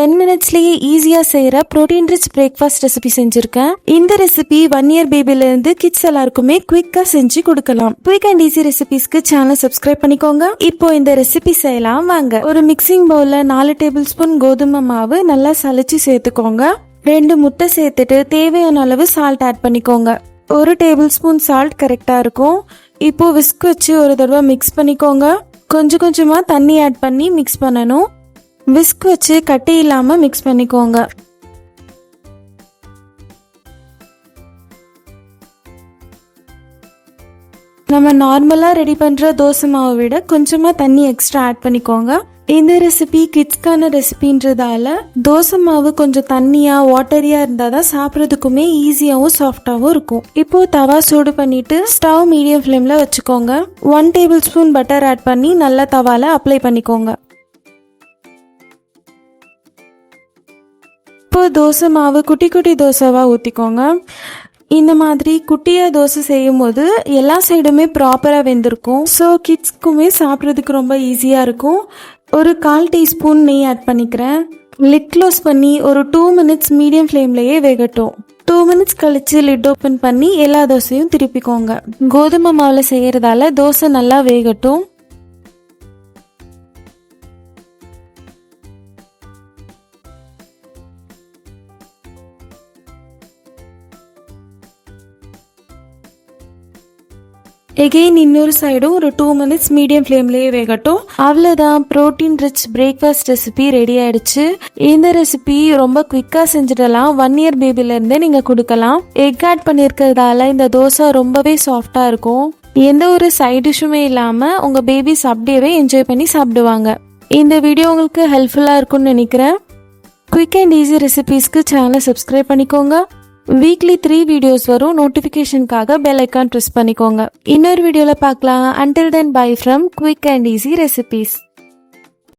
10 மினிட்ஸ்லயே ஈஸியா செய்யற protein rich breakfast recipe செஞ்சிருக்கேன். இந்த ரெசிபி 1 இயர் பேபில இருந்து கிட்ஸ் எல்லாருக்குமே குவிக்கா செஞ்சு கொடுக்கலாம். குவிக் அண்ட் ஈஸி ரெசிபிஸ்க்கு சேனல் சப்ஸ்கிரைப் பண்ணிக்கோங்க. இப்போ இந்த ரெசிபி செய்யலாம் வாங்க. ஒரு மிக்சிங் பவுல்ல 4 டேபிள் ஸ்பூன் கோதுமை மாவு நல்லா சலிச்சு சேர்த்துக்கோங்க. 2 முட்டை சேர்த்துட்டு தேவையான அளவு சால்ட் ஆட் பண்ணிக்கோங்க. 1 டேபிள் ஸ்பூன் சால்ட் கரெக்டா இருக்கும். இப்போ விஸ்க் வச்சு ஒரு தடவை மிக்ஸ் பண்ணிக்கோங்க. கொஞ்சம் கொஞ்சமா தண்ணி ஆட் பண்ணி மிக்ஸ் பண்ணணும். விஸ்க் வச்சு கட்டி இல்லாம மிக்ஸ் பண்ணிக்கோங்க. நம்ம நார்மலா ரெடி பண்ற தோசை மாவை விட கொஞ்சமா தண்ணி எக்ஸ்ட்ரா ஆட் பண்ணிக்கோங்க. இந்த ரெசிபி கிட்ஸ்க்கான ரெசிபின்றதால தோசை மாவு கொஞ்சம் தண்ணியா வாட்டரியா இருந்தாதான் சாப்பிட்றதுக்குமே ஈஸியாவும் சாஃப்டாவும் இருக்கும். இப்போ தவா சூடு பண்ணிட்டு ஸ்டவ் மீடியம் ஃப்ளேம்ல வச்சுக்கோங்க. 1 டேபிள் ஸ்பூன் பட்டர் ஆட் பண்ணி நல்லா தவால அப்ளை பண்ணிக்கோங்க. இப்போ தோசை மாவு குட்டி குட்டி தோசைவா ஊற்றிக்கோங்க. இந்த மாதிரி குட்டியாக தோசை செய்யும் போது எல்லா சைடுமே ப்ராப்பராக வெந்திருக்கும். ஸோ கிட்ஸ்க்குமே சாப்பிட்றதுக்கு ரொம்ப ஈஸியாக இருக்கும். ஒரு 1/4 டீஸ்பூன் நெய் ஆட் பண்ணிக்கிறேன். லிட் க்ளோஸ் பண்ணி ஒரு 2 மினிட்ஸ் மீடியம் ஃப்ளேம்லேயே வேகட்டும். 2 மினிட்ஸ் கழிச்சு லிட் ஓப்பன் பண்ணி எல்லா தோசையும் திருப்பிக்கோங்க. கோதுமை மாவில் செய்கிறதால தோசை நல்லா வேகட்டும். எகெயின் இன்னொரு சைடும் ஒரு 2 மினிட்ஸ் மீடியம் ஃப்ளேம்லேயே வேகட்டும். அவ்வளோதான், protein rich breakfast recipe ready ஆயிடுச்சு. இந்த ரெசிபி ரொம்ப குவிக்காக செஞ்சிடலாம். 1 இயர் பேபிலேருந்தே நீங்கள் கொடுக்கலாம். எக் ஆட் பண்ணியிருக்கிறதால இந்த தோசை ரொம்பவே சாஃப்டாக இருக்கும். எந்த ஒரு சைட் டிஷ்ஷுமே இல்லாமல் உங்கள் பேபிஸ் அப்படியே என்ஜாய் பண்ணி சாப்பிடுவாங்க. இந்த வீடியோ உங்களுக்கு ஹெல்ப்ஃபுல்லாக இருக்கும்னு நினைக்கிறேன். குவிக் அண்ட் ஈஸி ரெசிபிஸ்க்கு சேனலை சப்ஸ்கிரைப் பண்ணிக்கோங்க. வீக்லி 3 வீடியோஸ் வரும். நோட்டிஃபிகேஷனுக்காக பெல் ஐக்கான் ப்ரெஸ் பண்ணிக்கோங்க. இன்னொரு வீடியோவில் பார்க்கலாம். Until then, bye from Quick and Easy Recipes.